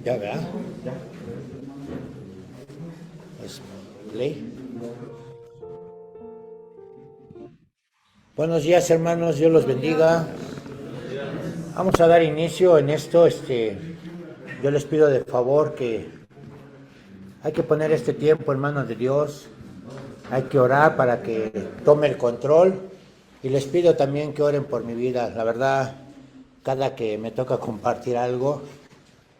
Ya, ¿verdad? Pues, play. Buenos días, hermanos, Dios los bendiga. Vamos a dar inicio en esto. Yo les pido de favor que hay que poner este tiempo en manos de Dios. Hay que orar para que tome el control. Y les pido también que oren por mi vida. La verdad, cada que me toca compartir algo,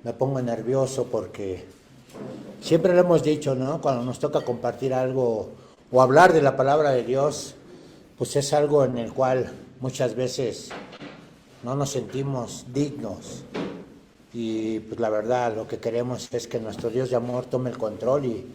me pongo nervioso porque siempre lo hemos dicho, ¿no? Cuando nos toca compartir algo o hablar de la palabra de Dios, pues es algo en el cual muchas veces no nos sentimos dignos. Y pues la verdad, lo que queremos es que nuestro Dios de amor tome el control y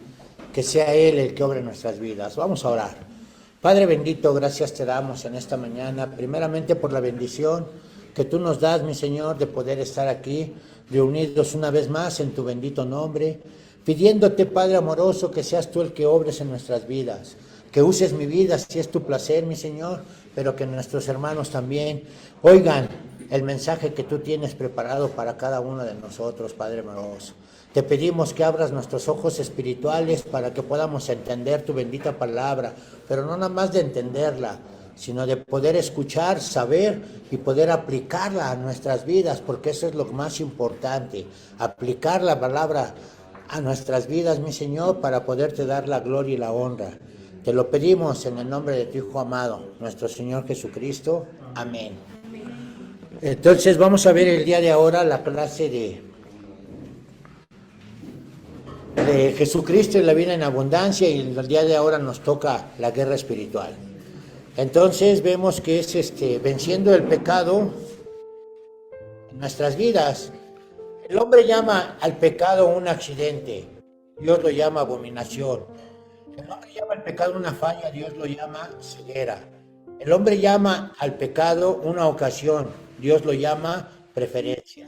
que sea Él el que obre nuestras vidas. Vamos a orar. Padre bendito, gracias te damos en esta mañana, primeramente por la bendición que tú nos das, mi Señor, de poder estar aquí, reunidos una vez más en tu bendito nombre, pidiéndote, Padre amoroso, que seas tú el que obres en nuestras vidas, que uses mi vida si es tu placer, mi Señor, pero que nuestros hermanos también oigan el mensaje que tú tienes preparado para cada uno de nosotros, Padre amoroso. Te pedimos que abras nuestros ojos espirituales para que podamos entender tu bendita palabra, pero no nada más de entenderla, sino de poder escuchar, saber y poder aplicarla a nuestras vidas, porque eso es lo más importante, aplicar la palabra a nuestras vidas, mi Señor, para poderte dar la gloria y la honra. Te lo pedimos en el nombre de tu Hijo amado, nuestro Señor Jesucristo. Amén. Entonces vamos a ver el día de ahora la clase de Jesucristo y la vida en abundancia, y el día de ahora nos toca la guerra espiritual. Entonces vemos que es venciendo el pecado en nuestras vidas. El hombre llama al pecado un accidente, Dios lo llama abominación. El hombre llama al pecado una falla, Dios lo llama ceguera. El hombre llama al pecado una ocasión, Dios lo llama preferencia.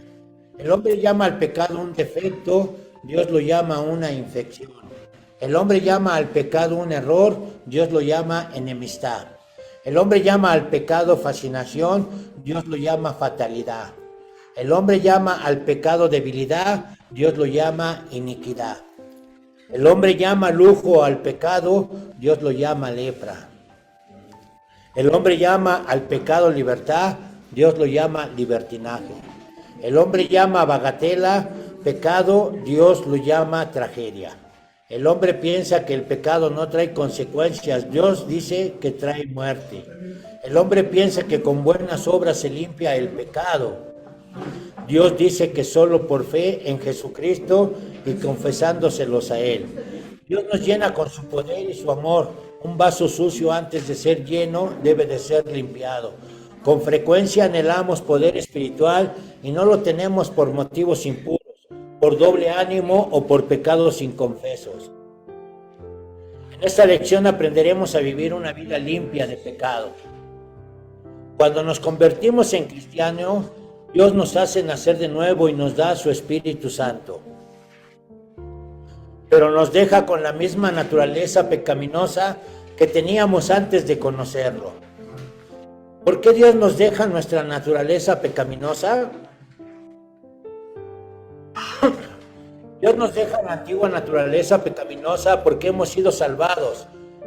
El hombre llama al pecado un defecto, Dios lo llama una infección. El hombre llama al pecado un error, Dios lo llama enemistad. El hombre llama al pecado fascinación, Dios lo llama fatalidad. El hombre llama al pecado debilidad, Dios lo llama iniquidad. El hombre llama lujo al pecado, Dios lo llama lepra. El hombre llama al pecado libertad, Dios lo llama libertinaje. El hombre llama bagatela, pecado, Dios lo llama tragedia. El hombre piensa que el pecado no trae consecuencias, Dios dice que trae muerte. El hombre piensa que con buenas obras se limpia el pecado. Dios dice que solo por fe en Jesucristo y confesándoselos a Él. Dios nos llena con su poder y su amor. Un vaso sucio antes de ser lleno debe de ser limpiado. Con frecuencia anhelamos poder espiritual y no lo tenemos por motivos impuros, por doble ánimo o por pecados inconfesos. En esta lección aprenderemos a vivir una vida limpia de pecado. Cuando nos convertimos en cristianos, Dios nos hace nacer de nuevo y nos da su Espíritu Santo. Pero nos deja con la misma naturaleza pecaminosa que teníamos antes de conocerlo. ¿Por qué Dios nos deja nuestra naturaleza pecaminosa? Dios nos deja la antigua naturaleza pecaminosa porque hemos sido salvados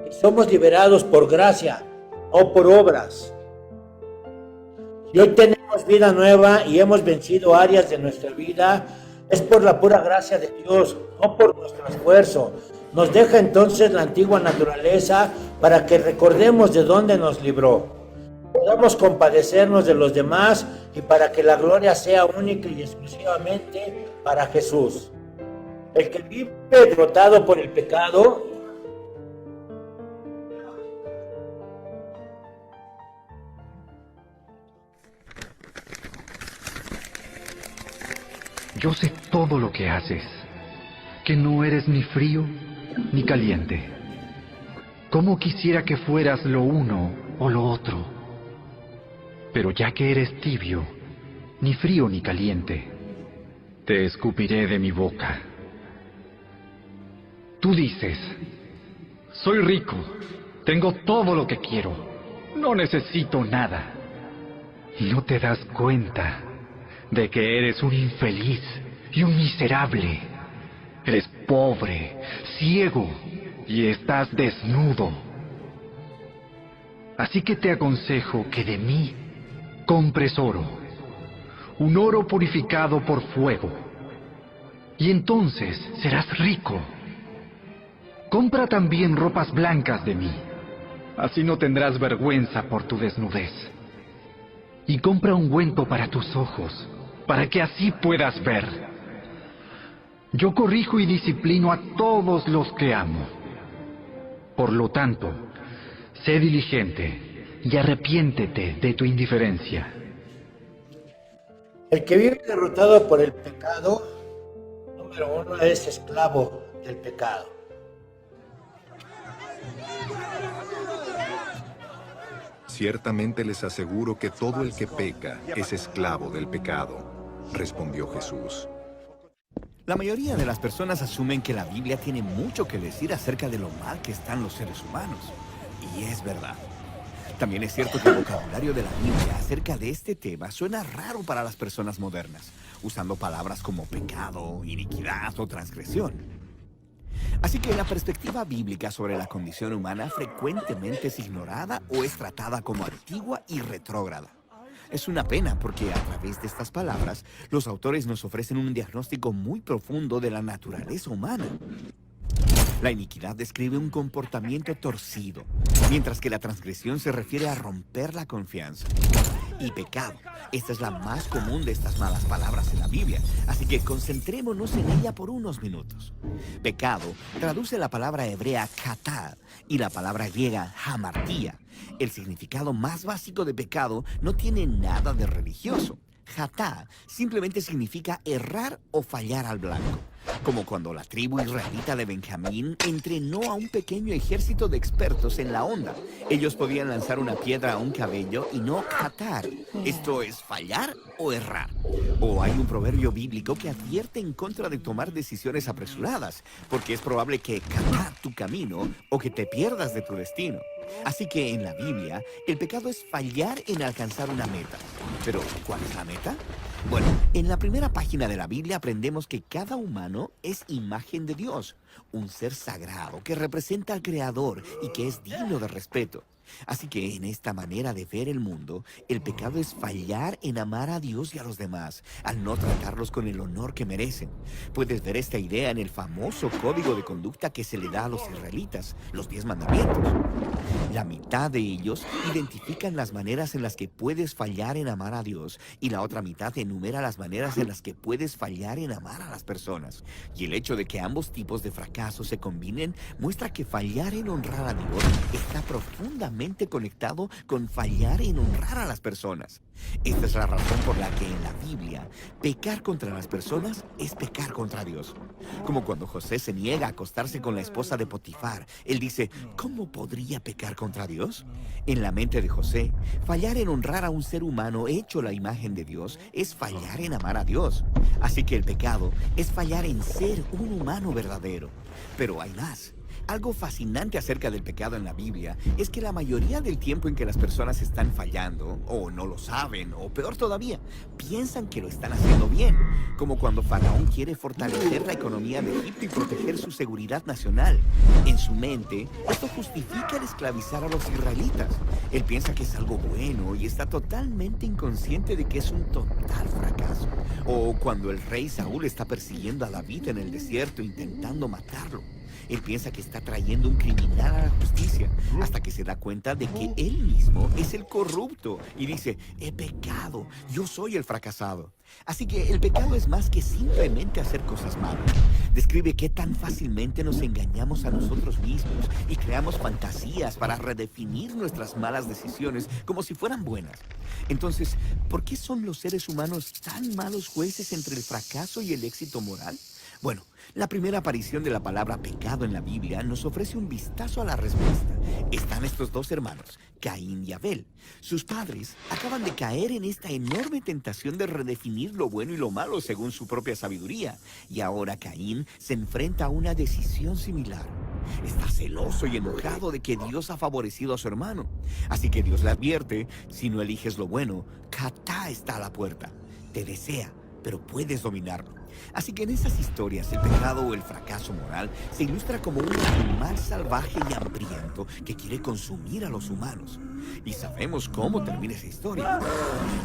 Somos liberados por gracia, o por obras. Si hoy tenemos vida nueva y hemos vencido áreas de nuestra vida, es por la pura gracia de Dios, no por nuestro esfuerzo. Nos deja entonces la antigua naturaleza para que recordemos de dónde nos libró. Podamos compadecernos de los demás y para que la gloria sea única y exclusivamente para Jesús. El que vive derrotado por el pecado, yo sé todo lo que haces, que no eres ni frío ni caliente. ¿Cómo quisiera que fueras lo uno o lo otro? Pero ya que eres tibio, ni frío ni caliente, te escupiré de mi boca. Tú dices, soy rico, tengo todo lo que quiero, no necesito nada. Y no te das cuenta de que eres un infeliz y un miserable. Eres pobre, ciego y estás desnudo. Así que te aconsejo que de mí compres oro, un oro purificado por fuego, y entonces serás rico. Compra también ropas blancas de mí, así no tendrás vergüenza por tu desnudez. Y compra ungüento para tus ojos, para que así puedas ver. Yo corrijo y disciplino a todos los que amo. Por lo tanto, sé diligente y arrepiéntete de tu indiferencia. el que vive derrotado por el pecado, número uno, es esclavo del pecado. Ciertamente les aseguro que todo el que peca es esclavo del pecado, respondió Jesús. La mayoría de las personas asumen que la Biblia tiene mucho que decir acerca de lo mal que están los seres humanos. Y es verdad. También es cierto que el vocabulario de la Biblia acerca de este tema suena raro para las personas modernas, usando palabras como pecado, iniquidad o transgresión. Así que la perspectiva bíblica sobre la condición humana frecuentemente es ignorada o es tratada como antigua y retrógrada. Es una pena porque a través de estas palabras, los autores nos ofrecen un diagnóstico muy profundo de la naturaleza humana. La iniquidad describe un comportamiento torcido, mientras que la transgresión se refiere a romper la confianza. Y pecado, esta es la más común de estas malas palabras en la Biblia, así que concentrémonos en ella por unos minutos. Pecado traduce la palabra hebrea katá y la palabra griega hamartía. El significado más básico de pecado no tiene nada de religioso. Hatá simplemente significa errar o fallar al blanco. Como cuando la tribu israelita de Benjamín entrenó a un pequeño ejército de expertos en la onda. Ellos podían lanzar una piedra a un cabello y no catar. Esto es fallar o errar. O hay un proverbio bíblico que advierte en contra de tomar decisiones apresuradas, porque es probable que catar tu camino o que te pierdas de tu destino. Así que en la Biblia, el pecado es fallar en alcanzar una meta. Pero, ¿cuál es la meta? Bueno, en la primera página de la Biblia aprendemos que cada humano es imagen de Dios, un ser sagrado que representa al Creador y que es digno de respeto. Así que en esta manera de ver el mundo, el pecado es fallar en amar a Dios y a los demás, al no tratarlos con el honor que merecen. Puedes ver esta idea en el famoso código de conducta que se le da a los israelitas, los 10 mandamientos. La mitad de ellos identifican las maneras en las que puedes fallar en amar a Dios y la otra mitad enumera las maneras en las que puedes fallar en amar a las personas. Y el hecho de que ambos tipos de fracasos se combinen muestra que fallar en honrar a Dios está profundamente conectado con fallar en honrar a las personas. Esta es la razón por la que en la Biblia, pecar contra las personas es pecar contra Dios. Como cuando José se niega a acostarse con la esposa de Potifar, él dice, ¿cómo podría pecar contra Dios? En la mente de José, fallar en honrar a un ser humano hecho la imagen de Dios es fallar en amar a Dios. Así que el pecado es fallar en ser un humano verdadero. Pero hay más. Algo fascinante acerca del pecado en la Biblia es que la mayoría del tiempo en que las personas están fallando, o no lo saben, o peor todavía, piensan que lo están haciendo bien, como cuando Faraón quiere fortalecer la economía de Egipto y proteger su seguridad nacional. En su mente, esto justifica el esclavizar a los israelitas. Él piensa que es algo bueno y está totalmente inconsciente de que es un total fracaso. O cuando el rey Saúl está persiguiendo a David en el desierto intentando matarlo. Él piensa que está trayendo un criminal a la justicia, hasta que se da cuenta de que él mismo es el corrupto y dice, he pecado, yo soy el fracasado. Así que el pecado es más que simplemente hacer cosas malas. Describe qué tan fácilmente nos engañamos a nosotros mismos y creamos fantasías para redefinir nuestras malas decisiones como si fueran buenas. Entonces, ¿por qué son los seres humanos tan malos jueces entre el fracaso y el éxito moral? Bueno, la primera aparición de la palabra pecado en la Biblia nos ofrece un vistazo a la respuesta. Están estos dos hermanos, Caín y Abel. Sus padres acaban de caer en esta enorme tentación de redefinir lo bueno y lo malo según su propia sabiduría. Y ahora Caín se enfrenta a una decisión similar. Está celoso y enojado de que Dios ha favorecido a su hermano. Así que Dios le advierte, si no eliges lo bueno, Catá está a la puerta. Te desea, pero puedes dominarlo. Así que en esas historias el pecado o el fracaso moral se ilustra como un animal salvaje y hambriento que quiere consumir a los humanos. Y sabemos cómo termina esa historia.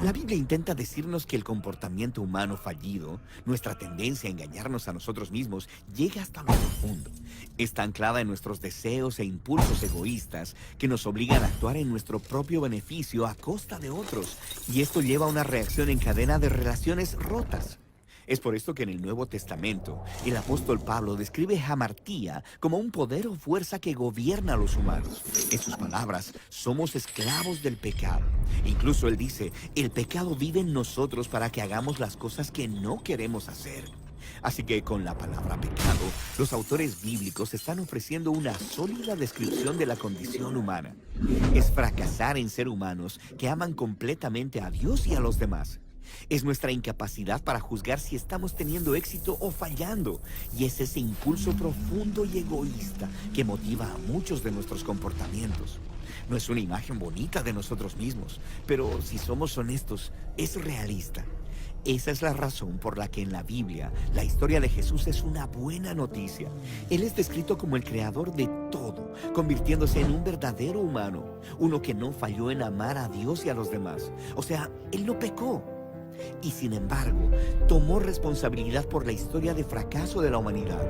La Biblia intenta decirnos que el comportamiento humano fallido, nuestra tendencia a engañarnos a nosotros mismos, llega hasta lo profundo. Está anclada en nuestros deseos e impulsos egoístas que nos obligan a actuar en nuestro propio beneficio a costa de otros. Y esto lleva a una reacción en cadena de relaciones rotas. Es por esto que en el Nuevo Testamento, el apóstol Pablo describe hamartía como un poder o fuerza que gobierna a los humanos. En sus palabras, somos esclavos del pecado. Incluso él dice, el pecado vive en nosotros para que hagamos las cosas que no queremos hacer. Así que con la palabra pecado, los autores bíblicos están ofreciendo una sólida descripción de la condición humana. Es fracasar en ser humanos que aman completamente a Dios y a los demás. Es nuestra incapacidad para juzgar si estamos teniendo éxito o fallando. Y es ese impulso profundo y egoísta que motiva a muchos de nuestros comportamientos. No es una imagen bonita de nosotros mismos, pero si somos honestos, es realista. Esa es la razón por la que en la Biblia la historia de Jesús es una buena noticia. Él es descrito como el creador de todo, convirtiéndose en un verdadero humano, uno que no falló en amar a Dios y a los demás. O sea, él no pecó. Y sin embargo, tomó responsabilidad por la historia de fracaso de la humanidad.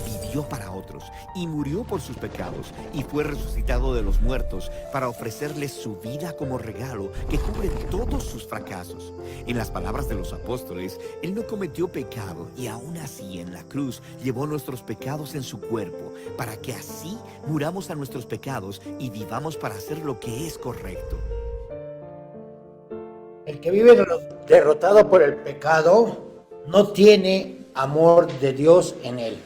Vivió para otros y murió por sus pecados y fue resucitado de los muertos para ofrecerles su vida como regalo que cubre todos sus fracasos. En las palabras de los apóstoles, Él no cometió pecado y aún así en la cruz llevó nuestros pecados en su cuerpo para que así muramos a nuestros pecados y vivamos para hacer lo que es correcto. El que vive derrotado por el pecado no tiene amor de Dios en él.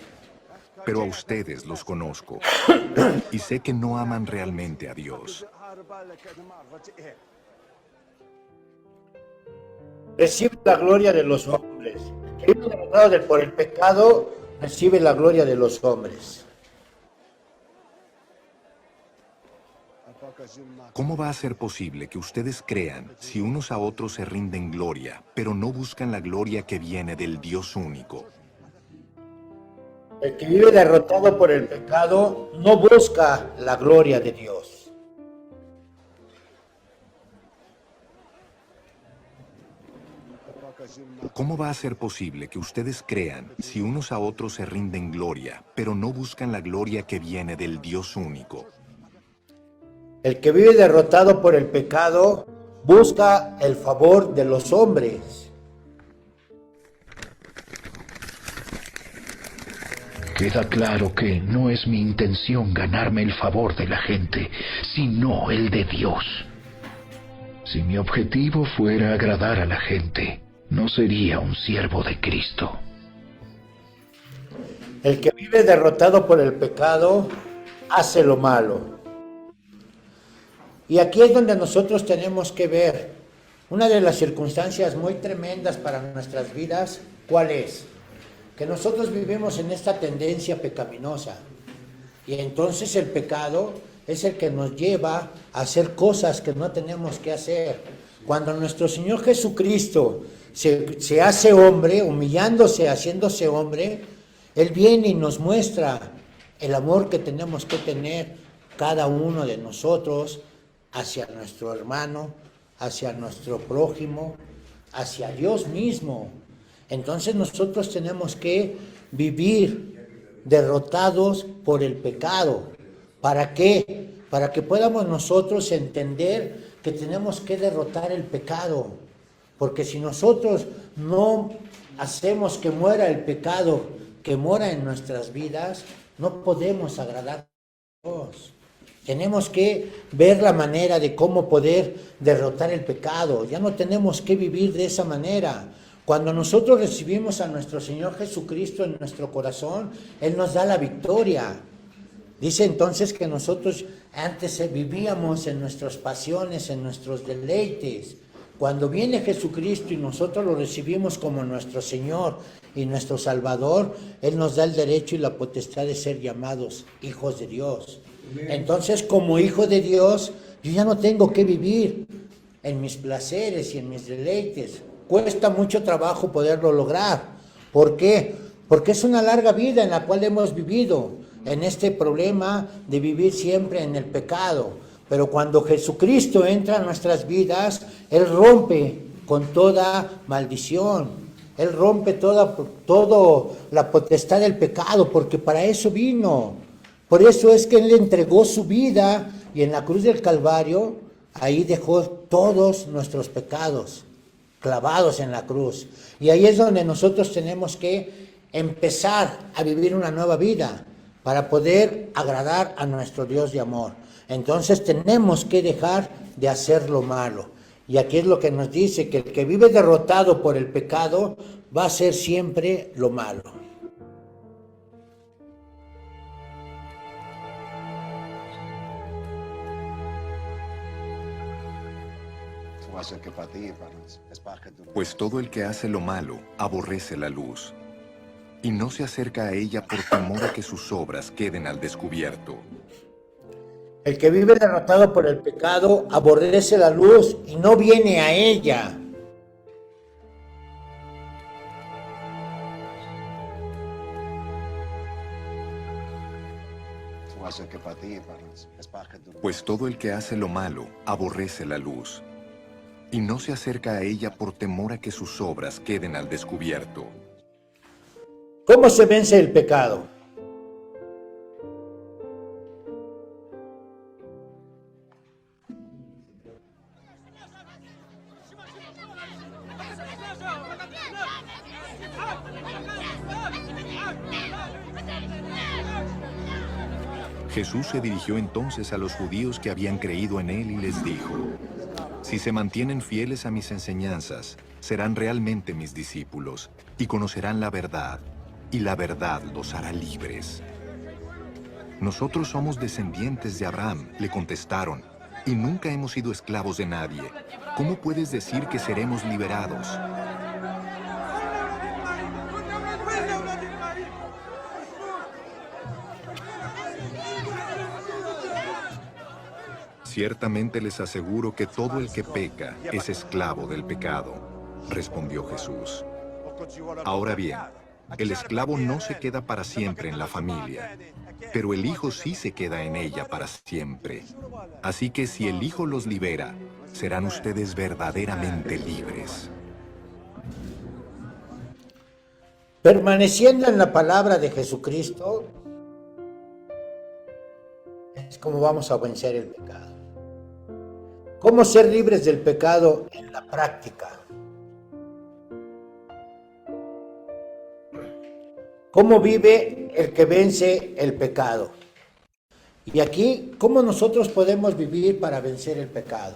Pero a ustedes los conozco y sé que no aman realmente a Dios. Recibe la gloria de los hombres. El que vive derrotado por el pecado recibe la gloria de los hombres. ¿Cómo va a ser posible que ustedes crean si unos a otros se rinden gloria, pero no buscan la gloria que viene del Dios único? El que vive derrotado por el pecado no busca la gloria de Dios. ¿Cómo va a ser posible que ustedes crean si unos a otros se rinden gloria, pero no buscan la gloria que viene del Dios único? El que vive derrotado por el pecado busca el favor de los hombres. Queda claro que no es mi intención ganarme el favor de la gente, sino el de Dios. Si mi objetivo fuera agradar a la gente, no sería un siervo de Cristo. El que vive derrotado por el pecado hace lo malo. Y aquí es donde nosotros tenemos que ver una de las circunstancias muy tremendas para nuestras vidas. ¿Cuál es? Que nosotros vivimos en esta tendencia pecaminosa Y entonces el pecado es el que nos lleva a hacer cosas que no tenemos que hacer. Cuando nuestro Señor Jesucristo se hace hombre, humillándose, haciéndose hombre, Él viene y nos muestra el amor que tenemos que tener cada uno de nosotros hacia nuestro hermano, hacia nuestro prójimo, hacia Dios mismo. Entonces nosotros tenemos que vivir derrotados por el pecado. ¿Para qué? Para que podamos nosotros entender que tenemos que derrotar el pecado. Porque si nosotros no hacemos que muera el pecado que mora en nuestras vidas, no podemos agradar a Dios. Tenemos que ver la manera de cómo poder derrotar el pecado. Ya no tenemos que vivir de esa manera. Cuando nosotros recibimos a nuestro Señor Jesucristo en nuestro corazón, Él nos da la victoria. Dice entonces que nosotros antes vivíamos en nuestras pasiones, en nuestros deleites. Cuando viene Jesucristo y nosotros lo recibimos como nuestro Señor y nuestro Salvador, Él nos da el derecho y la potestad de ser llamados hijos de Dios. Entonces, como hijo de Dios, yo ya no tengo que vivir en mis placeres y en mis deleites. Cuesta mucho trabajo poderlo lograr. ¿Por qué? Porque es una larga vida en la cual hemos vivido en este problema de vivir siempre en el pecado. Pero cuando Jesucristo entra en nuestras vidas, Él rompe con toda maldición. Él rompe toda la potestad del pecado, porque para eso vino. Por eso es que Él entregó su vida y en la cruz del Calvario, ahí dejó todos nuestros pecados clavados en la cruz. Y ahí es donde nosotros tenemos que empezar a vivir una nueva vida para poder agradar a nuestro Dios de amor. Entonces tenemos que dejar de hacer lo malo. Y aquí es lo que nos dice, que el que vive derrotado por el pecado va a hacer siempre lo malo. Pues todo el que hace lo malo aborrece la luz, y no se acerca a ella por temor a que sus obras queden al descubierto. El que vive derrotado por el pecado aborrece la luz y no viene a ella. Pues todo el que hace lo malo aborrece la luz, y no se acerca a ella por temor a que sus obras queden al descubierto. ¿Cómo se vence el pecado? Jesús se dirigió entonces a los judíos que habían creído en él y les dijo: si se mantienen fieles a mis enseñanzas, serán realmente mis discípulos y conocerán la verdad, y la verdad los hará libres. Nosotros somos descendientes de Abraham, le contestaron, y nunca hemos sido esclavos de nadie. ¿Cómo puedes decir que seremos liberados? Ciertamente les aseguro que todo el que peca es esclavo del pecado, respondió Jesús. Ahora bien, el esclavo no se queda para siempre en la familia, pero el hijo sí se queda en ella para siempre. Así que si el hijo los libera, serán ustedes verdaderamente libres. Permaneciendo en la palabra de Jesucristo, es como vamos a vencer el pecado. ¿Cómo ser libres del pecado en la práctica? ¿Cómo vive el que vence el pecado? Y aquí, ¿cómo nosotros podemos vivir para vencer el pecado?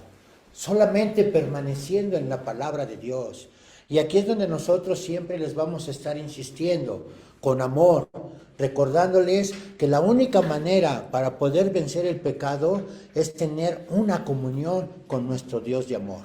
Solamente permaneciendo en la palabra de Dios. Y aquí es donde nosotros siempre les vamos a estar insistiendo, con amor, recordándoles que la única manera para poder vencer el pecado es tener una comunión con nuestro Dios de amor.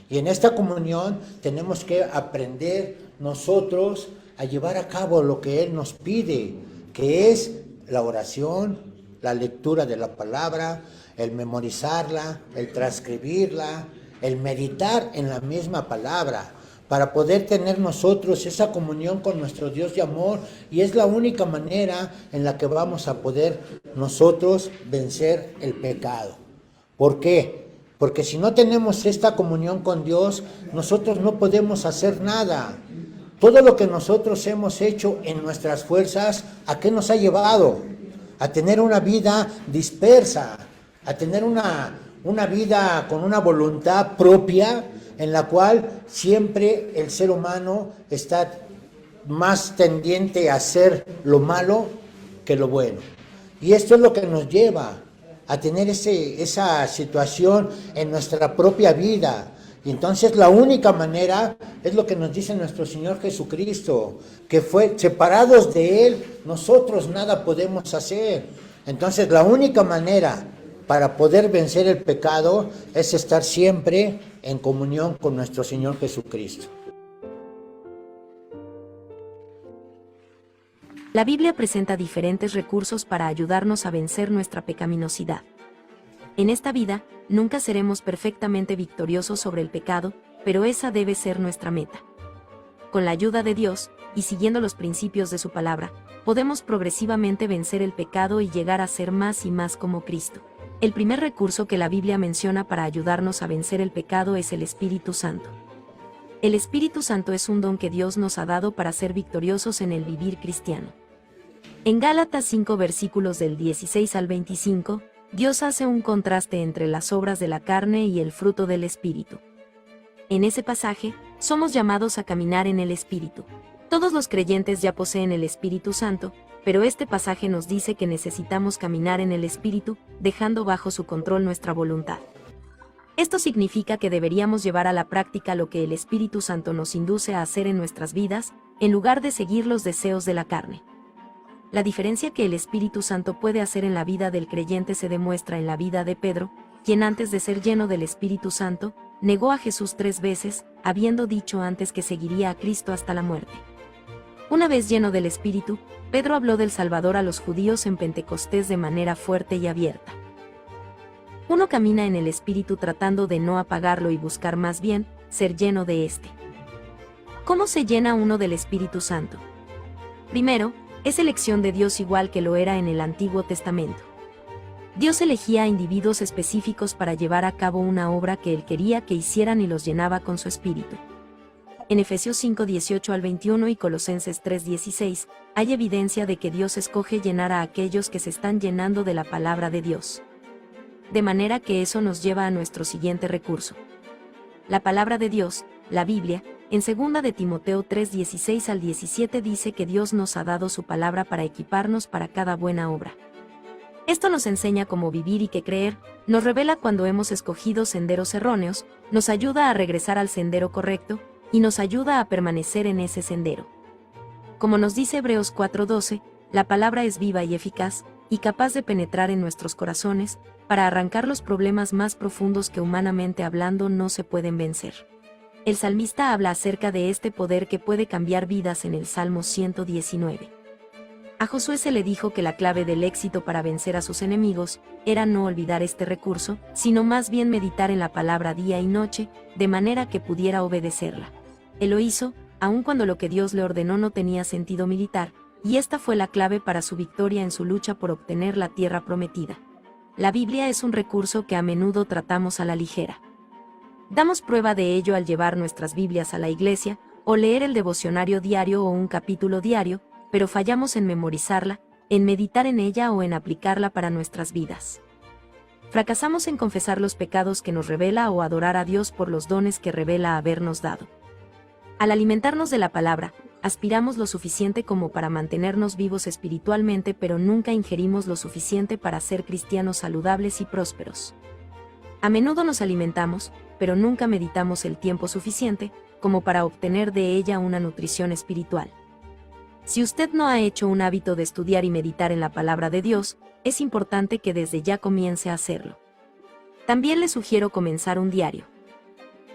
Y en esta comunión tenemos que aprender nosotros a llevar a cabo lo que Él nos pide, que es la oración, la lectura de la palabra, el memorizarla, el transcribirla, el meditar en la misma palabra, para poder tener nosotros esa comunión con nuestro Dios de amor, y es la única manera en la que vamos a poder nosotros vencer el pecado. ¿Por qué? Porque si no tenemos esta comunión con Dios, nosotros no podemos hacer nada. Todo lo que nosotros hemos hecho en nuestras fuerzas, ¿a qué nos ha llevado? A tener una vida dispersa, a tener una vida con una voluntad propia, en la cual siempre el ser humano está más tendiente a hacer lo malo que lo bueno. Y esto es lo que nos lleva a tener esa situación en nuestra propia vida. Y entonces la única manera es lo que nos dice nuestro Señor Jesucristo, que fue separados de Él, nosotros nada podemos hacer. Entonces la única manera para poder vencer el pecado es estar siempre en comunión con nuestro Señor Jesucristo. La Biblia presenta diferentes recursos para ayudarnos a vencer nuestra pecaminosidad. En esta vida, nunca seremos perfectamente victoriosos sobre el pecado, pero esa debe ser nuestra meta. Con la ayuda de Dios, y siguiendo los principios de su palabra, podemos progresivamente vencer el pecado y llegar a ser más y más como Cristo. El primer recurso que la Biblia menciona para ayudarnos a vencer el pecado es el Espíritu Santo. El Espíritu Santo es un don que Dios nos ha dado para ser victoriosos en el vivir cristiano. En Gálatas 5 versículos del 16 al 25, Dios hace un contraste entre las obras de la carne y el fruto del Espíritu. En ese pasaje, somos llamados a caminar en el Espíritu. Todos los creyentes ya poseen el Espíritu Santo, pero este pasaje nos dice que necesitamos caminar en el Espíritu, dejando bajo su control nuestra voluntad. Esto significa que deberíamos llevar a la práctica lo que el Espíritu Santo nos induce a hacer en nuestras vidas, en lugar de seguir los deseos de la carne. La diferencia que el Espíritu Santo puede hacer en la vida del creyente se demuestra en la vida de Pedro, quien antes de ser lleno del Espíritu Santo, negó a Jesús 3 veces, habiendo dicho antes que seguiría a Cristo hasta la muerte. Una vez lleno del Espíritu, Pedro habló del Salvador a los judíos en Pentecostés de manera fuerte y abierta. Uno camina en el Espíritu tratando de no apagarlo y buscar más bien ser lleno de éste. ¿Cómo se llena uno del Espíritu Santo? Primero, es elección de Dios igual que lo era en el Antiguo Testamento. Dios elegía a individuos específicos para llevar a cabo una obra que Él quería que hicieran y los llenaba con su Espíritu. En Efesios 5, 18 al 21 y Colosenses 3, 16, hay evidencia de que Dios escoge llenar a aquellos que se están llenando de la palabra de Dios. De manera que eso nos lleva a nuestro siguiente recurso. La palabra de Dios, la Biblia, en 2 de Timoteo 3, 16 al 17 dice que Dios nos ha dado su palabra para equiparnos para cada buena obra. Esto nos enseña cómo vivir y qué creer, nos revela cuando hemos escogido senderos erróneos, nos ayuda a regresar al sendero correcto, y nos ayuda a permanecer en ese sendero. Como nos dice Hebreos 4:12, la palabra es viva y eficaz, y capaz de penetrar en nuestros corazones, para arrancar los problemas más profundos que humanamente hablando no se pueden vencer. El salmista habla acerca de este poder que puede cambiar vidas en el Salmo 119. A Josué se le dijo que la clave del éxito para vencer a sus enemigos era no olvidar este recurso, sino más bien meditar en la palabra día y noche, de manera que pudiera obedecerla. Él lo hizo, aun cuando lo que Dios le ordenó no tenía sentido militar, y esta fue la clave para su victoria en su lucha por obtener la tierra prometida. La Biblia es un recurso que a menudo tratamos a la ligera. Damos prueba de ello al llevar nuestras Biblias a la iglesia, o leer el devocionario diario o un capítulo diario, pero fallamos en memorizarla, en meditar en ella o en aplicarla para nuestras vidas. Fracasamos en confesar los pecados que nos revela o adorar a Dios por los dones que revela habernos dado. Al alimentarnos de la palabra, aspiramos lo suficiente como para mantenernos vivos espiritualmente, pero nunca ingerimos lo suficiente para ser cristianos saludables y prósperos. A menudo nos alimentamos, pero nunca meditamos el tiempo suficiente como para obtener de ella una nutrición espiritual. Si usted no ha hecho un hábito de estudiar y meditar en la palabra de Dios, es importante que desde ya comience a hacerlo. También le sugiero comenzar un diario.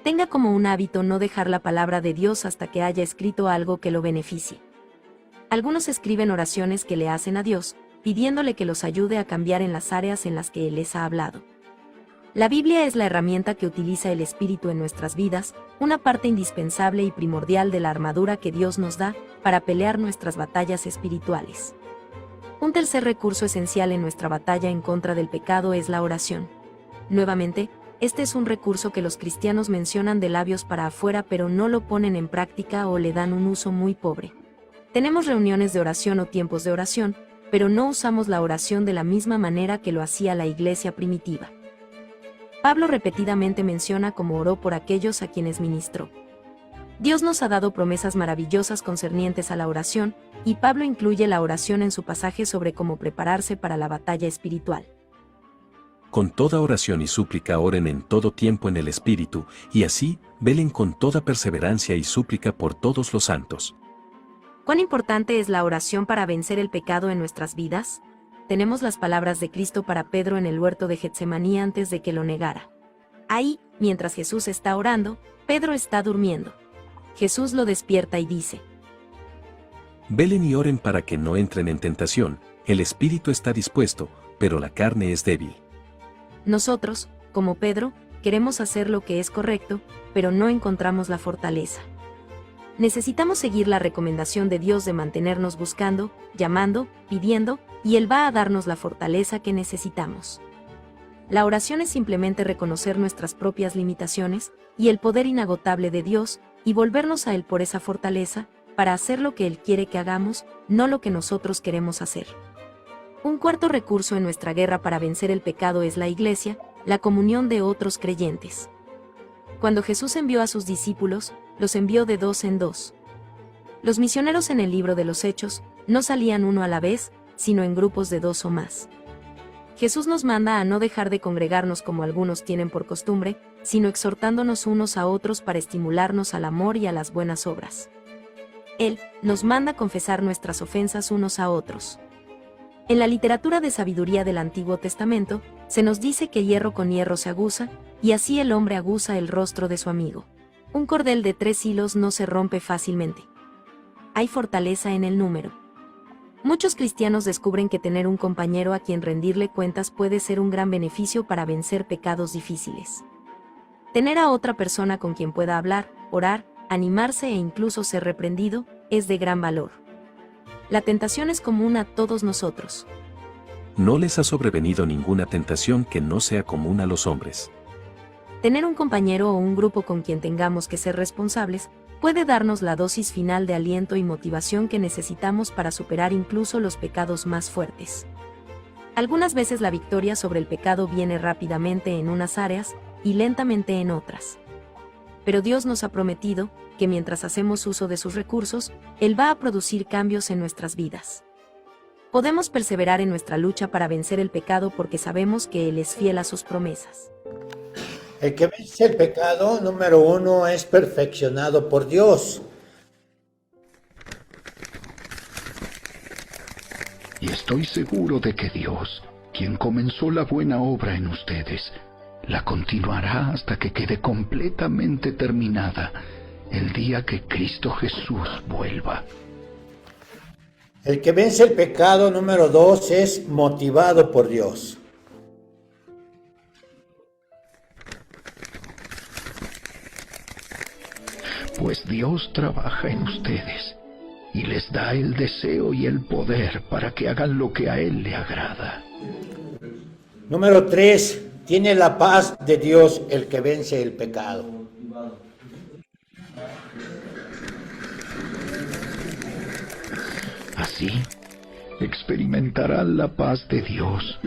Tenga como un hábito no dejar la palabra de Dios hasta que haya escrito algo que lo beneficie. Algunos escriben oraciones que le hacen a Dios, pidiéndole que los ayude a cambiar en las áreas en las que Él les ha hablado. La Biblia es la herramienta que utiliza el Espíritu en nuestras vidas, una parte indispensable y primordial de la armadura que Dios nos da para pelear nuestras batallas espirituales. Un tercer recurso esencial en nuestra batalla en contra del pecado es la oración. Nuevamente, este es un recurso que los cristianos mencionan de labios para afuera pero no lo ponen en práctica o le dan un uso muy pobre. Tenemos reuniones de oración o tiempos de oración, pero no usamos la oración de la misma manera que lo hacía la iglesia primitiva. Pablo repetidamente menciona cómo oró por aquellos a quienes ministró. Dios nos ha dado promesas maravillosas concernientes a la oración, y Pablo incluye la oración en su pasaje sobre cómo prepararse para la batalla espiritual. Con toda oración y súplica oren en todo tiempo en el Espíritu, y así velen con toda perseverancia y súplica por todos los santos. ¿Cuán importante es la oración para vencer el pecado en nuestras vidas? Tenemos las palabras de Cristo para Pedro en el huerto de Getsemaní antes de que lo negara. Ahí, mientras Jesús está orando, Pedro está durmiendo. Jesús lo despierta y dice: Velen y oren para que no entren en tentación, el espíritu está dispuesto, pero la carne es débil. Nosotros, como Pedro, queremos hacer lo que es correcto, pero no encontramos la fortaleza. Necesitamos seguir la recomendación de Dios de mantenernos buscando, llamando, pidiendo, y Él va a darnos la fortaleza que necesitamos. La oración es simplemente reconocer nuestras propias limitaciones y el poder inagotable de Dios, y volvernos a Él por esa fortaleza, para hacer lo que Él quiere que hagamos, no lo que nosotros queremos hacer. Un cuarto recurso en nuestra guerra para vencer el pecado es la Iglesia, la comunión de otros creyentes. Cuando Jesús envió a sus discípulos, los envió de 2 en 2. Los misioneros en el libro de los Hechos no salían uno a la vez, sino en grupos de 2 o más. Jesús nos manda a no dejar de congregarnos como algunos tienen por costumbre, sino exhortándonos unos a otros para estimularnos al amor y a las buenas obras. Él nos manda a confesar nuestras ofensas unos a otros. En la literatura de sabiduría del Antiguo Testamento, se nos dice que hierro con hierro se aguza, y así el hombre aguza el rostro de su amigo. Un cordel de 3 hilos no se rompe fácilmente. Hay fortaleza en el número. Muchos cristianos descubren que tener un compañero a quien rendirle cuentas puede ser un gran beneficio para vencer pecados difíciles. Tener a otra persona con quien pueda hablar, orar, animarse e incluso ser reprendido, es de gran valor. La tentación es común a todos nosotros. No les ha sobrevenido ninguna tentación que no sea común a los hombres. Tener un compañero o un grupo con quien tengamos que ser responsables puede darnos la dosis final de aliento y motivación que necesitamos para superar incluso los pecados más fuertes. Algunas veces la victoria sobre el pecado viene rápidamente en unas áreas y lentamente en otras. Pero Dios nos ha prometido que mientras hacemos uso de sus recursos, Él va a producir cambios en nuestras vidas. Podemos perseverar en nuestra lucha para vencer el pecado porque sabemos que Él es fiel a sus promesas. El que vence el pecado, número 1, es perfeccionado por Dios. Y estoy seguro de que Dios, quien comenzó la buena obra en ustedes, la continuará hasta que quede completamente terminada el día que Cristo Jesús vuelva. El que vence el pecado, número 2, es motivado por Dios. Pues Dios trabaja en ustedes y les da el deseo y el poder para que hagan lo que a Él le agrada. Número 3, tiene la paz de Dios el que vence el pecado. Así, experimentarán la paz de Dios,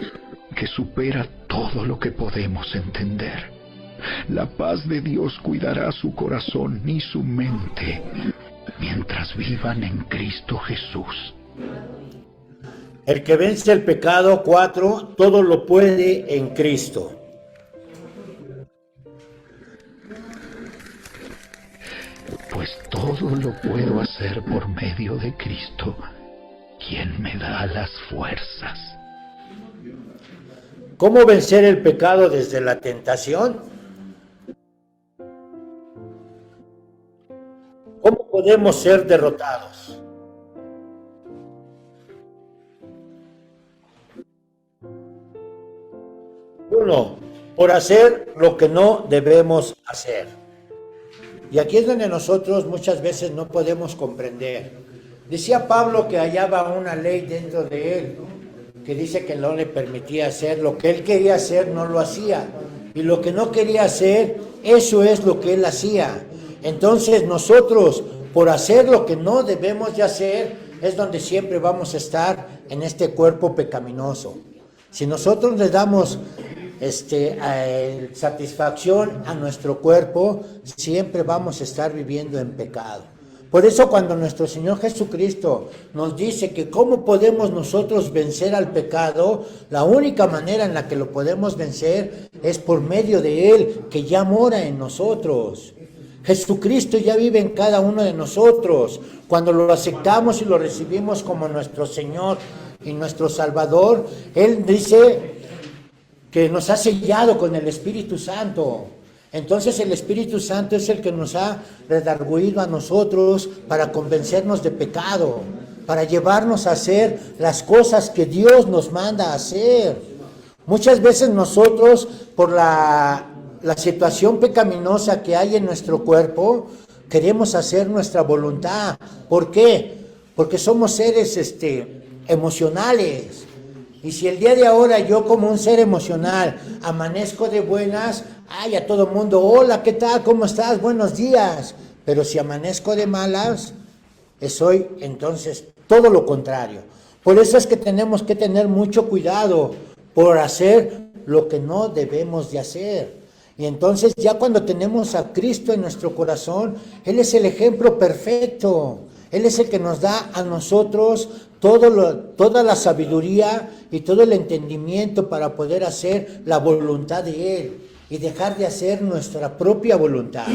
que supera todo lo que podemos entender. La paz de Dios cuidará su corazón y su mente mientras vivan en Cristo Jesús. El que vence el pecado, 4, todo lo puede en Cristo. Pues todo lo puedo hacer por medio de Cristo, quien me da las fuerzas. ¿Cómo vencer el pecado desde la tentación? ¿Cómo podemos ser derrotados? Uno, por hacer lo que no debemos hacer. Y aquí es donde nosotros muchas veces no podemos comprender. Decía Pablo que hallaba una ley dentro de él, que dice que no le permitía hacer lo que él quería hacer, no lo hacía. Y lo que no quería hacer, eso es lo que él hacía. Entonces nosotros, por hacer lo que no debemos de hacer, es donde siempre vamos a estar en este cuerpo pecaminoso. Si nosotros le damos satisfacción a nuestro cuerpo, siempre vamos a estar viviendo en pecado. Por eso cuando nuestro Señor Jesucristo nos dice que cómo podemos nosotros vencer al pecado, la única manera en la que lo podemos vencer es por medio de Él, que ya mora en nosotros. Jesucristo ya vive en cada uno de nosotros. Cuando lo aceptamos y lo recibimos como nuestro Señor y nuestro Salvador, Él dice que nos ha sellado con el Espíritu Santo. Entonces el Espíritu Santo es el que nos ha redarguido a nosotros para convencernos de pecado, para llevarnos a hacer las cosas que Dios nos manda a hacer. Muchas veces nosotros, por la situación pecaminosa que hay en nuestro cuerpo, queremos hacer nuestra voluntad. ¿Por qué? Porque somos seres emocionales. Y si el día de ahora yo, como un ser emocional, amanezco de buenas, ay, a todo mundo, hola, ¿qué tal? ¿Cómo estás? Buenos días. Pero si amanezco de malas, soy entonces todo lo contrario. Por eso es que tenemos que tener mucho cuidado por hacer lo que no debemos de hacer. Y entonces ya cuando tenemos a Cristo en nuestro corazón, Él es el ejemplo perfecto. Él es el que nos da a nosotros toda la sabiduría y todo el entendimiento para poder hacer la voluntad de Él y dejar de hacer nuestra propia voluntad.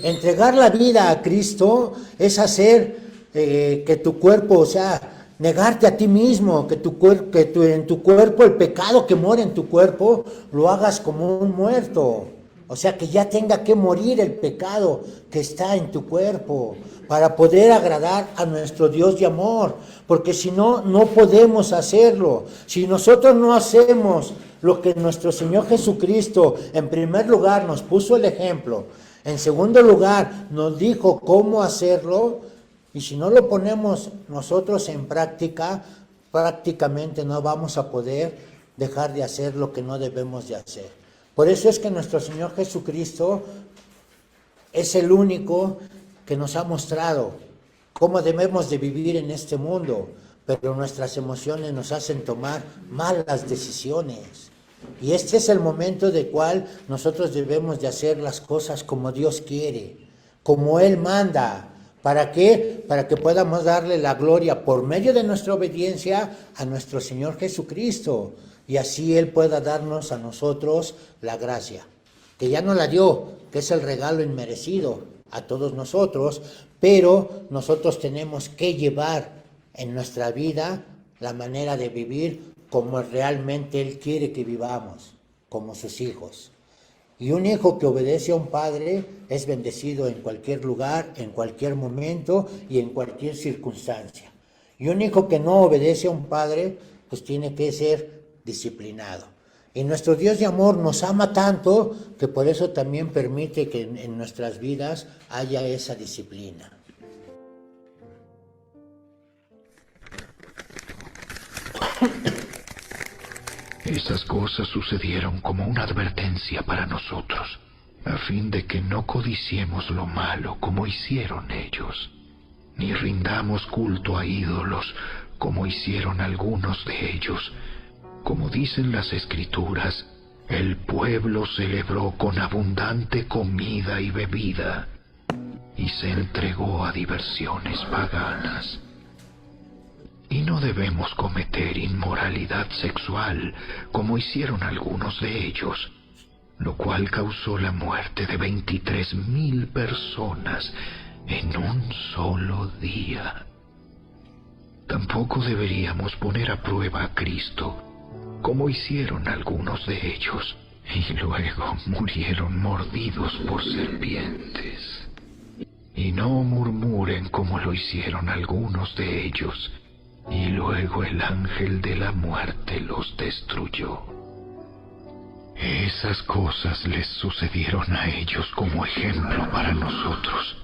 Entregar la vida a Cristo es hacer que tu cuerpo, o sea, negarte a ti mismo, que en tu cuerpo, el pecado que mora en tu cuerpo, lo hagas como un muerto. O sea, que ya tenga que morir el pecado que está en tu cuerpo para poder agradar a nuestro Dios de amor. Porque si no, no podemos hacerlo. Si nosotros no hacemos lo que nuestro Señor Jesucristo, en primer lugar, nos puso el ejemplo, en segundo lugar, nos dijo cómo hacerlo, y si no lo ponemos nosotros en práctica, prácticamente no vamos a poder dejar de hacer lo que no debemos de hacer. Por eso es que nuestro Señor Jesucristo es el único que nos ha mostrado cómo debemos de vivir en este mundo, pero nuestras emociones nos hacen tomar malas decisiones. Y este es el momento de cual nosotros debemos de hacer las cosas como Dios quiere, como Él manda. ¿Para qué? Para que podamos darle la gloria por medio de nuestra obediencia a nuestro Señor Jesucristo. Y así Él pueda darnos a nosotros la gracia, que ya nos la dio, que es el regalo inmerecido a todos nosotros, pero nosotros tenemos que llevar en nuestra vida la manera de vivir como realmente Él quiere que vivamos, como sus hijos. Y un hijo que obedece a un padre es bendecido en cualquier lugar, en cualquier momento y en cualquier circunstancia. Y un hijo que no obedece a un padre, pues tiene que ser disciplinado. Y nuestro Dios de amor nos ama tanto que por eso también permite que en nuestras vidas haya esa disciplina. Esas cosas sucedieron como una advertencia para nosotros, a fin de que no codiciemos lo malo como hicieron ellos, ni rindamos culto a ídolos como hicieron algunos de ellos. Como dicen las Escrituras, el pueblo celebró con abundante comida y bebida, y se entregó a diversiones paganas. Y no debemos cometer inmoralidad sexual, como hicieron algunos de ellos, lo cual causó la muerte de 23,000 personas en un solo día. Tampoco deberíamos poner a prueba a Cristo, como hicieron algunos de ellos, y luego murieron mordidos por serpientes. Y no murmuren como lo hicieron algunos de ellos, y luego el ángel de la muerte los destruyó. Esas cosas les sucedieron a ellos como ejemplo para nosotros.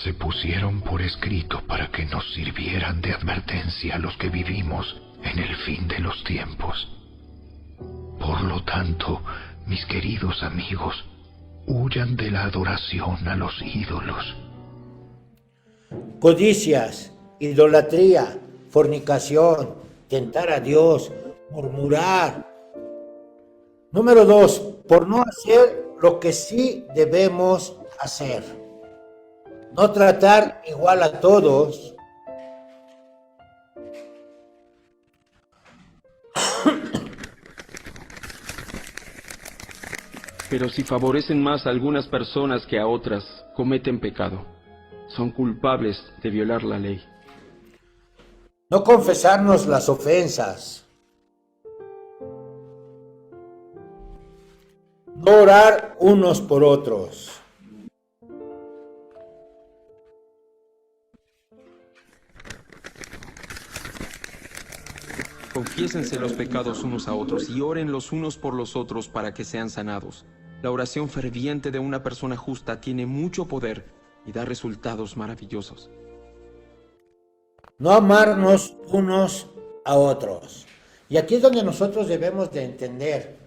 Se pusieron por escrito para que nos sirvieran de advertencia a los que vivimos en el fin de los tiempos. Por lo tanto, mis queridos amigos, huyan de la adoración a los ídolos. Codicias, idolatría, fornicación, tentar a Dios, murmurar. Número 2, por no hacer lo que sí debemos hacer. No tratar igual a todos. Pero si favorecen más a algunas personas que a otras, cometen pecado. Son culpables de violar la ley. No confesarnos las ofensas. No orar unos por otros. Confiésense los pecados unos a otros y oren los unos por los otros para que sean sanados. La oración ferviente de una persona justa tiene mucho poder y da resultados maravillosos. No amarnos unos a otros. Y aquí es donde nosotros debemos de entender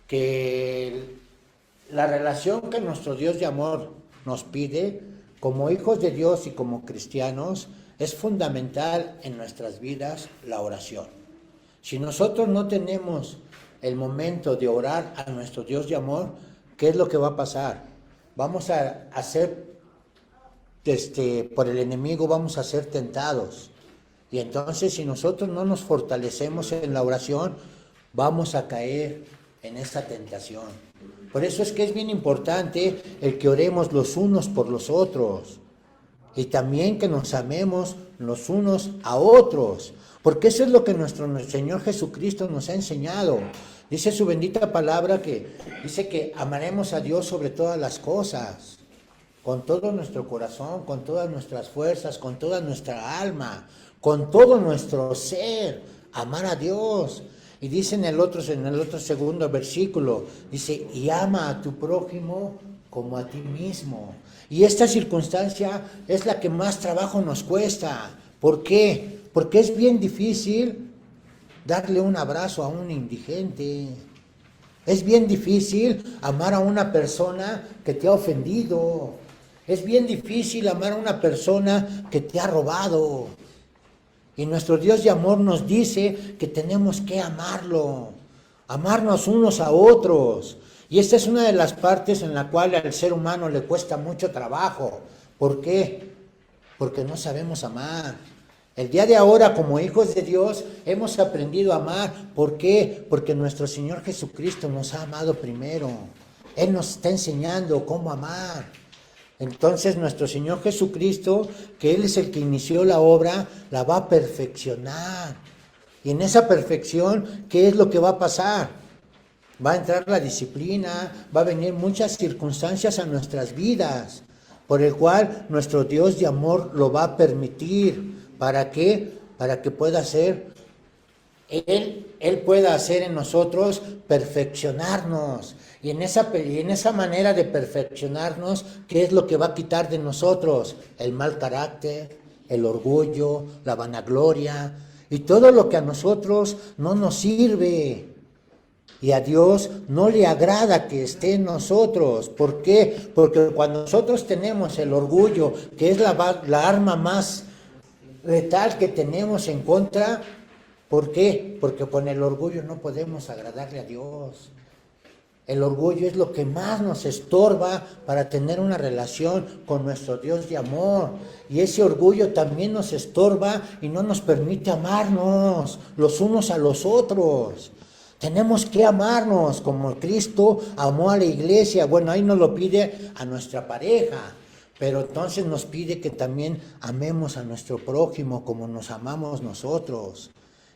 que la relación que nuestro Dios de amor nos pide, como hijos de Dios y como cristianos, es fundamental en nuestras vidas la oración. Si nosotros no tenemos el momento de orar a nuestro Dios de amor, ¿qué es lo que va a pasar? Vamos a ser, por el enemigo vamos a ser tentados. Y entonces si nosotros no nos fortalecemos en la oración, vamos a caer en esta tentación. Por eso es que es bien importante el que oremos los unos por los otros. Y también que nos amemos los unos a otros. Porque eso es lo que nuestro Señor Jesucristo nos ha enseñado. Dice su bendita palabra dice que amaremos a Dios sobre todas las cosas. Con todo nuestro corazón, con todas nuestras fuerzas, con toda nuestra alma, con todo nuestro ser. Amar a Dios. Y dice en el otro segundo versículo, dice, y ama a tu prójimo como a ti mismo. Y esta circunstancia es la que más trabajo nos cuesta. ¿Por qué? Porque es bien difícil darle un abrazo a un indigente. Es bien difícil amar a una persona que te ha ofendido. Es bien difícil amar a una persona que te ha robado. Y nuestro Dios de amor nos dice que tenemos que amarlo, amarnos unos a otros. Y esta es una de las partes en la cual al ser humano le cuesta mucho trabajo. ¿Por qué? Porque no sabemos amar. El día de ahora, como hijos de Dios, hemos aprendido a amar. ¿Por qué? Porque nuestro Señor Jesucristo nos ha amado primero. Él nos está enseñando cómo amar. Entonces nuestro Señor Jesucristo, que Él es el que inició la obra, la va a perfeccionar. Y en esa perfección, ¿qué es lo que va a pasar? Va a entrar la disciplina, va a venir muchas circunstancias a nuestras vidas, por el cual nuestro Dios de amor lo va a permitir. ¿Para qué? Para que pueda ser, Él pueda hacer en nosotros perfeccionarnos. Y en esa manera de perfeccionarnos, ¿qué es lo que va a quitar de nosotros? El mal carácter, el orgullo, la vanagloria y todo lo que a nosotros no nos sirve. Y a Dios no le agrada que esté en nosotros. ¿Por qué? Porque cuando nosotros tenemos el orgullo, que es la arma más letal que tenemos en contra, ¿por qué? Porque con el orgullo no podemos agradarle a Dios. El orgullo es lo que más nos estorba para tener una relación con nuestro Dios de amor. Y ese orgullo también nos estorba y no nos permite amarnos los unos a los otros. Tenemos que amarnos como Cristo amó a la iglesia. Bueno, ahí nos lo pide a nuestra pareja, pero entonces nos pide que también amemos a nuestro prójimo como nos amamos nosotros.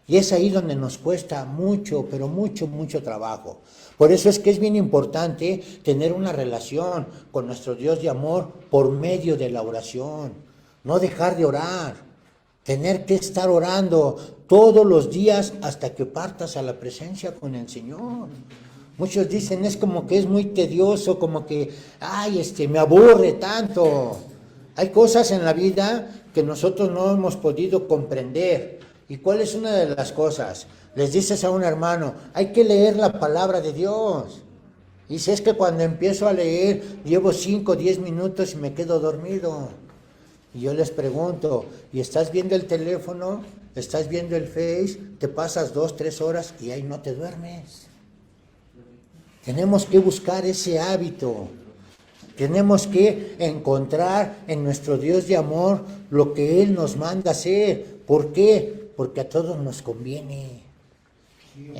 Y es ahí donde nos cuesta mucho, pero mucho, mucho trabajo. Por eso es que es bien importante tener una relación con nuestro Dios de amor por medio de la oración. No dejar de orar. Tener que estar orando todos los días hasta que partas a la presencia con el Señor. Muchos dicen, es como que es muy tedioso, como que, ay, me aburre tanto. Hay cosas en la vida que nosotros no hemos podido comprender. ¿Y cuál es una de las cosas? Les dices a un hermano, hay que leer la palabra de Dios. Y dice, es que cuando empiezo a leer, llevo 5 o 10 minutos y me quedo dormido. Y yo les pregunto, ¿y estás viendo el teléfono? ¿Estás viendo el Face? Te pasas 2, 3 horas y ahí no te duermes. Tenemos que buscar ese hábito. Tenemos que encontrar en nuestro Dios de amor lo que Él nos manda hacer. ¿Por qué? Porque a todos nos conviene.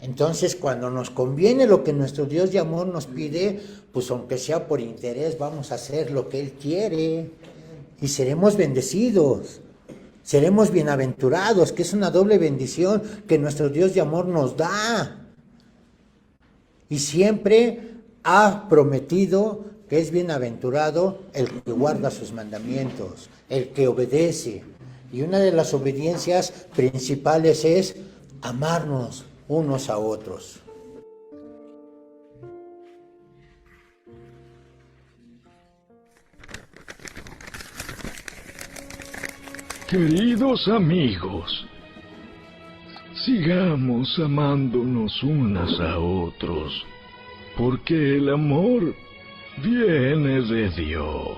Entonces, cuando nos conviene lo que nuestro Dios de amor nos pide, pues aunque sea por interés, vamos a hacer lo que Él quiere. Y seremos bendecidos. Seremos bienaventurados, que es una doble bendición que nuestro Dios de amor nos da. Y siempre ha prometido que es bienaventurado el que guarda sus mandamientos, el que obedece. Y una de las obediencias principales es amarnos unos a otros. Queridos amigos, sigamos amándonos unos a otros, porque el amor viene de Dios.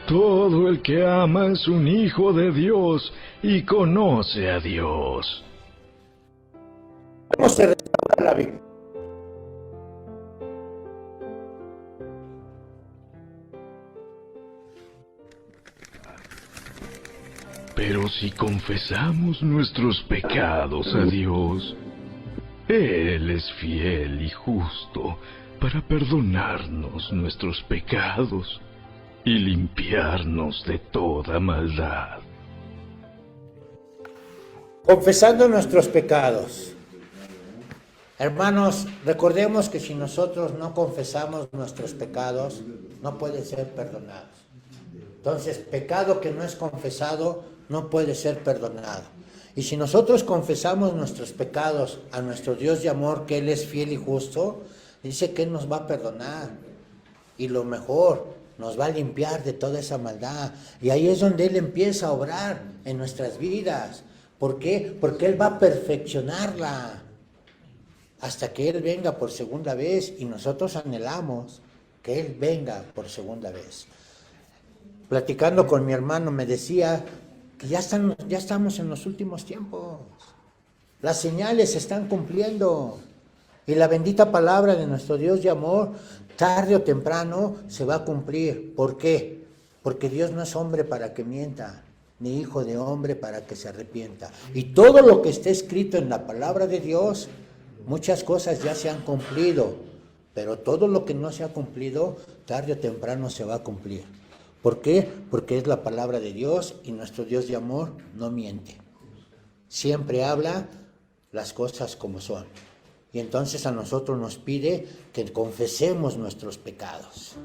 Todo el que ama es un hijo de Dios y conoce a Dios. ¿Cómo se restaura la vida? Pero si confesamos nuestros pecados a Dios, Él es fiel y justo para perdonarnos nuestros pecados y limpiarnos de toda maldad. Confesando nuestros pecados. Hermanos, recordemos que si nosotros no confesamos nuestros pecados, no pueden ser perdonados. Entonces, pecado que no es confesado no puede ser perdonado. Y si nosotros confesamos nuestros pecados a nuestro Dios de amor, que Él es fiel y justo, dice que Él nos va a perdonar. Y lo mejor, nos va a limpiar de toda esa maldad. Y ahí es donde Él empieza a obrar en nuestras vidas. ¿Por qué? Porque Él va a perfeccionarla hasta que Él venga por segunda vez, y nosotros anhelamos que Él venga por segunda vez. Platicando con mi hermano me decía que ya estamos en los últimos tiempos. Las señales se están cumpliendo y la bendita palabra de nuestro Dios de amor, tarde o temprano, se va a cumplir. ¿Por qué? Porque Dios no es hombre para que mienta, ni hijo de hombre para que se arrepienta. Y todo lo que está escrito en la palabra de Dios, muchas cosas ya se han cumplido, pero todo lo que no se ha cumplido, tarde o temprano se va a cumplir. ¿Por qué? Porque es la palabra de Dios y nuestro Dios de amor no miente. Siempre habla las cosas como son. Y entonces a nosotros nos pide que confesemos nuestros pecados.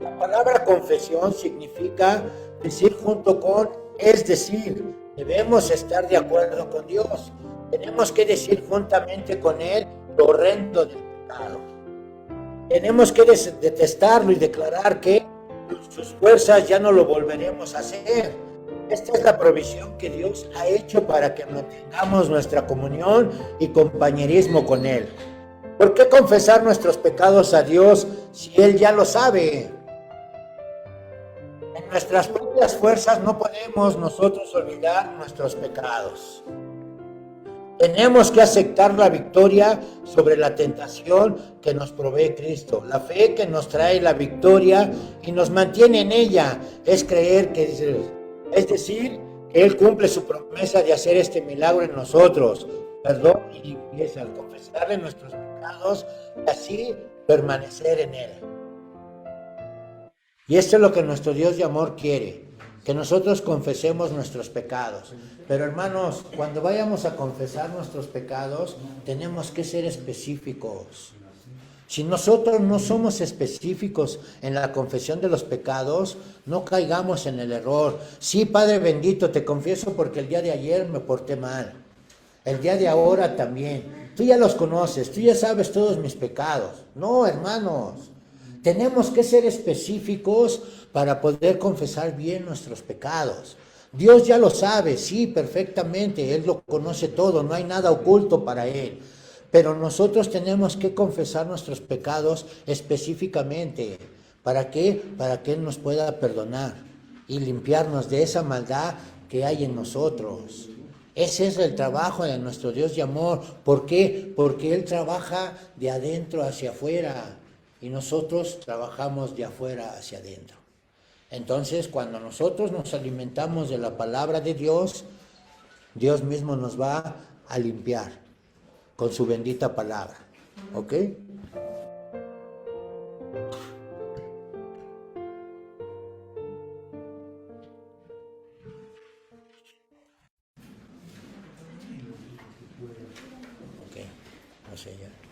La palabra confesión significa decir junto con, es decir, debemos estar de acuerdo con Dios. Tenemos que decir juntamente con Él lo horrendo del pecado. Tenemos que detestarlo y declarar que sus fuerzas ya no lo volveremos a hacer. Esta es la provisión que Dios ha hecho para que mantengamos nuestra comunión y compañerismo con Él. ¿Por qué confesar nuestros pecados a Dios si Él ya lo sabe? En nuestras propias fuerzas no podemos nosotros olvidar nuestros pecados. Tenemos que aceptar la victoria sobre la tentación que nos provee Cristo. La fe que nos trae la victoria y nos mantiene en ella es creer que, es decir, que Él cumple su promesa de hacer este milagro en nosotros, perdón y limpieza, al confesarle nuestros pecados y así permanecer en Él. Y esto es lo que nuestro Dios de amor quiere, que nosotros confesemos nuestros pecados. Pero hermanos, cuando vayamos a confesar nuestros pecados, tenemos que ser específicos. Si nosotros no somos específicos en la confesión de los pecados, no caigamos en el error. Sí, Padre bendito, te confieso porque el día de ayer me porté mal. El día de ahora también. Tú ya los conoces, tú ya sabes todos mis pecados. No, hermanos. Tenemos que ser específicos para poder confesar bien nuestros pecados. Dios ya lo sabe, sí, perfectamente. Él lo conoce todo, no hay nada oculto para Él. Pero nosotros tenemos que confesar nuestros pecados específicamente. ¿Para qué? Para que Él nos pueda perdonar y limpiarnos de esa maldad que hay en nosotros. Ese es el trabajo de nuestro Dios de amor. ¿Por qué? Porque Él trabaja de adentro hacia afuera y nosotros trabajamos de afuera hacia adentro. Entonces, cuando nosotros nos alimentamos de la palabra de Dios, Dios mismo nos va a limpiar con su bendita palabra. ¿Ok? Ok, no sé ya.